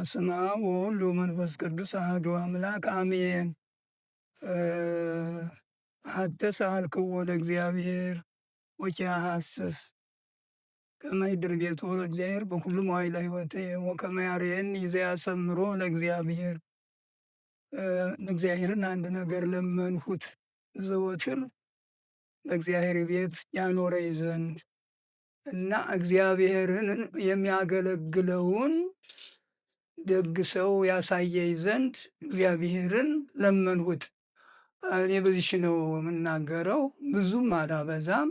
በስመ አብ ወወልድ ወመንፈስ ቅዱስ አሐዱ አምላክ አሜን። አሐተ ሰአልክዎ ለእግዚአብሔር ወኪያሐስስ ከመ ይድር ቤቶ ለእግዚአብሔር በኩሉ መዋዕለ ሕይወትየ ወከመ ያርየኒ ዘያሰምሮ ለእግዚአብሔር። እግዚአብሔርን አንድ ነገር ለመንሁት ዘወትር በእግዚአብሔር ቤት ያኖረኝ ዘንድ እና እግዚአብሔርን የሚያገለግለውን ደግ ሰው ያሳየኝ ዘንድ እግዚአብሔርን ለመንሁት። እኔ በዚች ነው የምናገረው፣ ብዙም አላበዛም።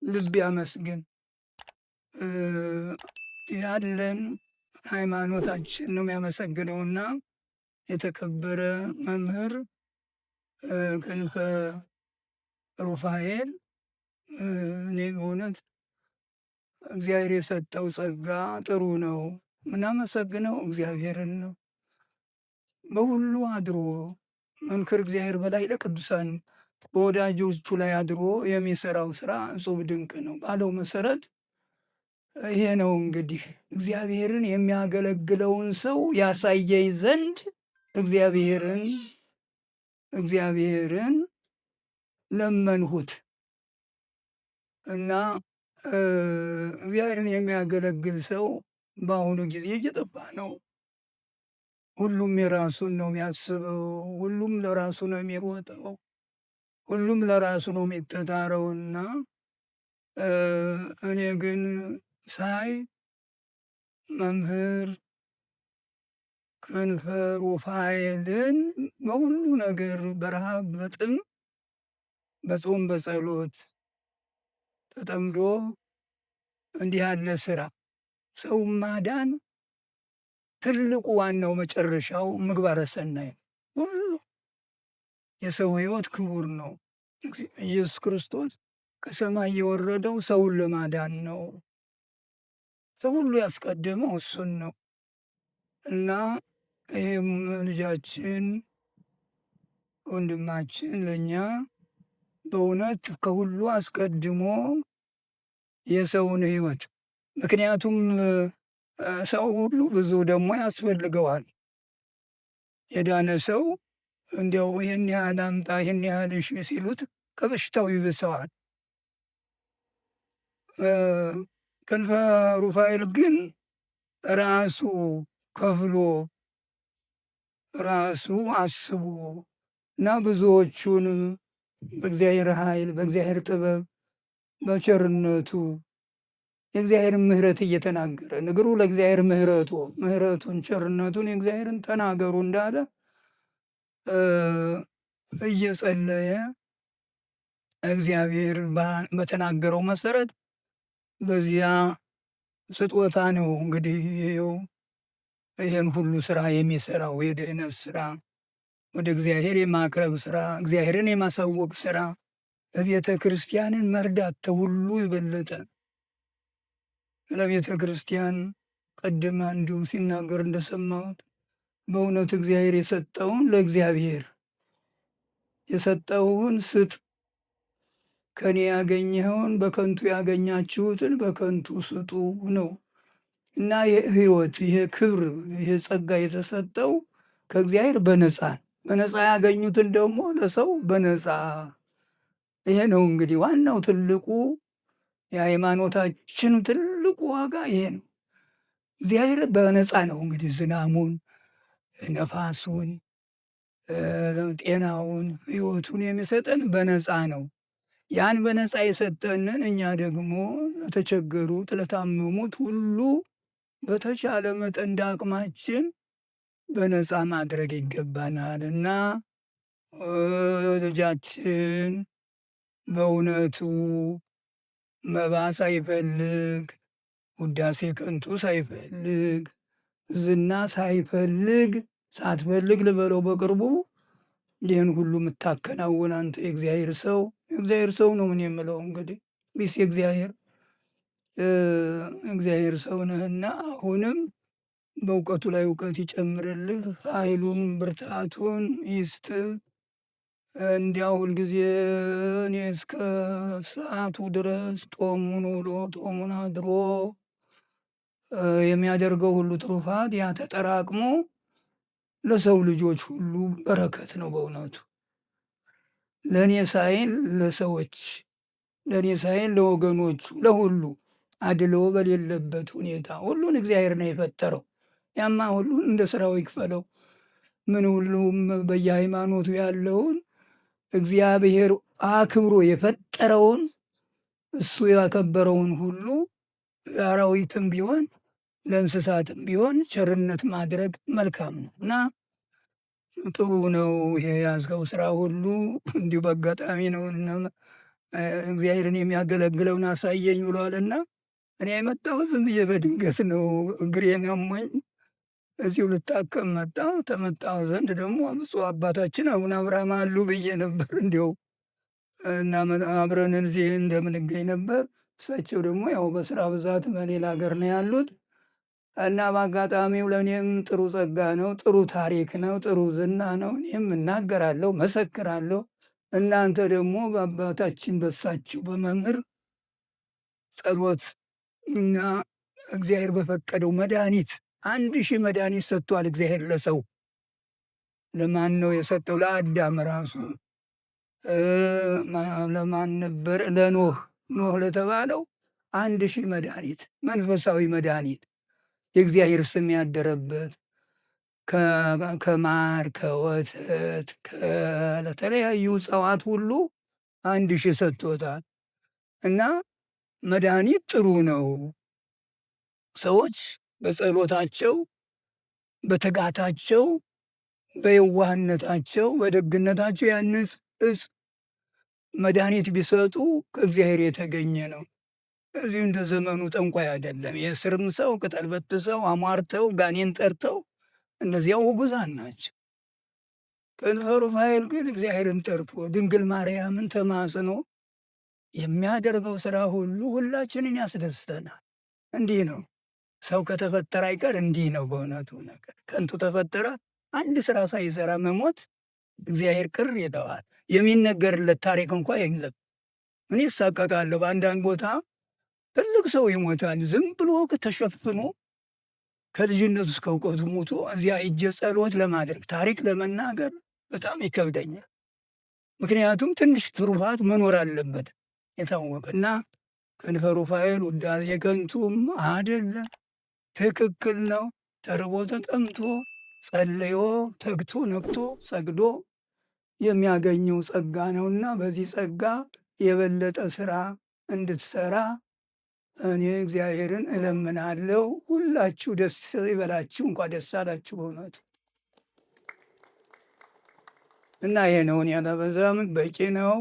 ልብ ያመስግን። ያለን ሃይማኖታችን ነው የሚያመሰግነውና የተከበረ መምህር ክንፈ ሩፋኤል እኔ በእውነት እግዚአብሔር የሰጠው ጸጋ ጥሩ ነው። ምናመሰግነው እግዚአብሔርን ነው። በሁሉ አድሮ መንክር እግዚአብሔር በላይ ለቅዱሳን በወዳጆቹ ላይ አድሮ የሚሰራው ስራ እጹብ ድንቅ ነው ባለው መሰረት ይሄ ነው እንግዲህ እግዚአብሔርን የሚያገለግለውን ሰው ያሳየኝ ዘንድ እግዚአብሔርን ለመንሁት እና እግዚአብሔርን የሚያገለግል ሰው በአሁኑ ጊዜ እየጠፋ ነው። ሁሉም የራሱን ነው የሚያስበው። ሁሉም ለራሱ ነው የሚሮጠው። ሁሉም ለራሱ ነው የሚተታረውና እኔ ግን ሳይ መምህር ክንፈ ሩፋኤልን በሁሉ ነገር በረሃብ በጥም በጾም በጸሎት ተጠምዶ እንዲህ ያለ ስራ ሰው ማዳን ትልቁ ዋናው መጨረሻው ምግባረ ሰናይ ነው። ሁሉ የሰው ሕይወት ክቡር ነው። ኢየሱስ ክርስቶስ ከሰማይ የወረደው ሰውን ለማዳን ነው። ሰው ሁሉ ያስቀደመው እሱን ነው እና ይህም ልጃችን ወንድማችን ለእኛ በእውነት ከሁሉ አስቀድሞ የሰውን ሕይወት ምክንያቱም ሰው ሁሉ ብዙ ደግሞ ያስፈልገዋል። የዳነ ሰው እንዲያው ይህን ያህል አምጣ ይህን ያህል እሺ ሲሉት ከበሽታው ይብሰዋል። ክንፈ ሩፋኤል ግን ራሱ ከፍሎ ራሱ አስቦ እና ብዙዎቹን በእግዚአብሔር ኃይል በእግዚአብሔር ጥበብ በቸርነቱ የእግዚአብሔርን ምሕረት እየተናገረ ንግሩ ለእግዚአብሔር ምሕረቱን ቸርነቱን የእግዚአብሔርን ተናገሩ እንዳለ እየጸለየ እግዚአብሔር በተናገረው መሰረት በዚያ ስጦታ ነው እንግዲህ ይህን ሁሉ ስራ የሚሰራው የድህነት ስራ፣ ወደ እግዚአብሔር የማቅረብ ስራ፣ እግዚአብሔርን የማሳወቅ ስራ፣ ቤተ ክርስቲያንን መርዳት ተሁሉ የበለጠ ለቤተ ክርስቲያን ቀደም አንዱ ሲናገር እንደሰማሁት በእውነት እግዚአብሔር የሰጠውን ለእግዚአብሔር የሰጠውን ስጥ፣ ከኔ ያገኘኸውን በከንቱ ያገኛችሁትን በከንቱ ስጡ ነው እና ህይወት ይሄ ክብር ይሄ ጸጋ የተሰጠው ከእግዚአብሔር በነፃ ያገኙትን ደግሞ ለሰው በነፃ ይሄ ነው እንግዲህ ዋናው ትልቁ የሃይማኖታችን ትልቁ ዋጋ ይሄ ነው። እግዚአብሔር በነፃ ነው እንግዲህ ዝናሙን፣ ነፋሱን፣ ጤናውን፣ ህይወቱን የሚሰጠን በነፃ ነው። ያን በነፃ የሰጠንን እኛ ደግሞ ለተቸገሩት ለታመሙት ሁሉ በተቻለ መጠን እንደ አቅማችን በነፃ ማድረግ ይገባናል እና ልጃችን በእውነቱ መባ ሳይፈልግ ውዳሴ ከንቱ ሳይፈልግ ዝና ሳትፈልግ ልበለው በቅርቡ ይህን ሁሉ የምታከናውን አንተ የእግዚአብሔር ሰው ነው። ምን የምለው እንግዲህ ቢስ እግዚአብሔር ሰው ነህና አሁንም በእውቀቱ ላይ እውቀት ይጨምርልህ፣ ኃይሉን ብርታቱን ይስጥህ። እንዲያው ሁልጊዜ እኔ እስከ ሰዓቱ ድረስ ጦሙን ውሎ ጦሙን አድሮ የሚያደርገው ሁሉ ትሩፋት ያ ተጠራቅሞ ለሰው ልጆች ሁሉ በረከት ነው። በእውነቱ ለእኔ ሳይል ለሰዎች፣ ለእኔ ሳይል ለወገኖቹ፣ ለሁሉ አድሎ በሌለበት ሁኔታ ሁሉን እግዚአብሔር ነው የፈጠረው። ያማ ሁሉን እንደ ስራው ይክፈለው። ምን ሁሉም በየሃይማኖቱ ያለውን እግዚአብሔር አክብሮ የፈጠረውን እሱ ያከበረውን ሁሉ ለአራዊትም ቢሆን ለእንስሳትም ቢሆን ቸርነት ማድረግ መልካም ነው እና ጥሩ ነው። ይሄ የያዝከው ስራ ሁሉ እንዲሁ በአጋጣሚ ነው እና እግዚአብሔርን የሚያገለግለውን አሳየኝ ብሏልና እኔ የመጣሁት ዝም ብዬ በድንገት ነው። እግሬን አሞኝ እዚሁ ልታከም መጣሁ። ተመጣሁ ዘንድ ደግሞ ብፁዕ አባታችን አቡነ አብርሃም አሉ ብዬ ነበር እንዲያው እና አብረን እዚህ እንደምንገኝ ነበር። እሳቸው ደግሞ ያው በስራ ብዛት በሌላ ሀገር ነው ያሉት እና በአጋጣሚው ለእኔም ጥሩ ጸጋ ነው፣ ጥሩ ታሪክ ነው፣ ጥሩ ዝና ነው። እኔም እናገራለሁ፣ መሰክራለሁ። እናንተ ደግሞ በአባታችን በሳችሁ በመምህር ጸሎት እና እግዚአብሔር በፈቀደው መድኃኒት 1000 መድኃኒት ሰጥቷል እግዚአብሔር ለሰው። ለማን ነው የሰጠው? ለአዳም ራሱ። ለማን ነበር? ለኖህ። ኖህ ለተባለው 1000 መድኃኒት፣ መንፈሳዊ መድኃኒት የእግዚአብሔር ስም ያደረበት ከማር ከወተት ከተለያዩ እጽዋት ሁሉ 1000 ሰጥቶታል። እና መድኃኒት ጥሩ ነው። ሰዎች በጸሎታቸው፣ በትጋታቸው፣ በየዋህነታቸው፣ በደግነታቸው ያንን እጽ መድኃኒት ቢሰጡ ከእግዚአብሔር የተገኘ ነው። እዚሁ እንደ ዘመኑ ጠንቋይ አይደለም። የስርም ሰው ቅጠል በጥሰው አሟርተው ጋኔን ጠርተው እነዚያ ውጉዛን ናቸው። ክንፈ ሩፋኤል ግን እግዚአብሔርን ጠርቶ ድንግል ማርያምን ተማጽኖ የሚያደርገው ስራ ሁሉ ሁላችንን ያስደስተናል። እንዲህ ነው ሰው ከተፈጠረ አይቀር እንዲህ ነው። በእውነቱ ነገር ከንቱ ተፈጠረ። አንድ ስራ ሳይሰራ መሞት እግዚአብሔር ቅር ይለዋል። የሚነገርለት ታሪክ እንኳ የለም። እኔ እሳቀቃለሁ። በአንዳንድ ቦታ ትልቅ ሰው ይሞታል ዝም ብሎ ተሸፍኖ ከልጅነቱ እስከ እውቀቱ ሞቶ እዚያ እጀ ጸሎት ለማድረግ ታሪክ ለመናገር በጣም ይከብደኛል። ምክንያቱም ትንሽ ትሩፋት መኖር አለበት የታወቀ እና ክንፈ ሩፋኤል ውዳሴ ከንቱም አይደለም፣ ትክክል ነው። ተርቦ ተጠምቶ ጸልዮ ተግቶ ነቅቶ ሰግዶ የሚያገኘው ጸጋ ነውና በዚህ ጸጋ የበለጠ ስራ እንድትሰራ እኔ እግዚአብሔርን እለምናለሁ። ሁላችሁ ደስ ይበላችሁ፣ እንኳ ደስ አላችሁ በእውነቱ እና ይሄ ነውን ያለበዛም በቂ ነው።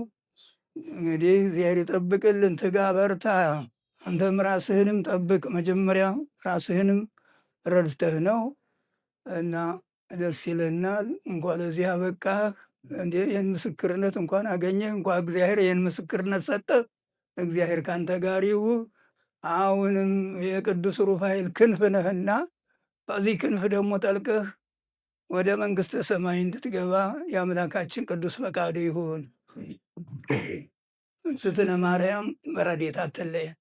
እንግዲህ እግዚአብሔር ይጠብቅልን። ትጋ፣ በርታ። አንተም ራስህንም ጠብቅ። መጀመሪያ ራስህንም ረድተህ ነው እና ደስ ይለናል። እንኳ ለዚህ አበቃህ። እንዴ ይህን ምስክርነት እንኳን አገኘህ፣ እንኳ እግዚአብሔር ይህን ምስክርነት ሰጠህ። እግዚአብሔር ካንተ ጋር ይሁን። አሁንም የቅዱስ ሩፋኤል ክንፍ ነህና በዚህ ክንፍ ደግሞ ጠልቀህ ወደ መንግሥተ ሰማይ እንድትገባ የአምላካችን ቅዱስ ፈቃዱ ይሁን። እግዝእትነ ማርያም በረድኤታ አትለየን።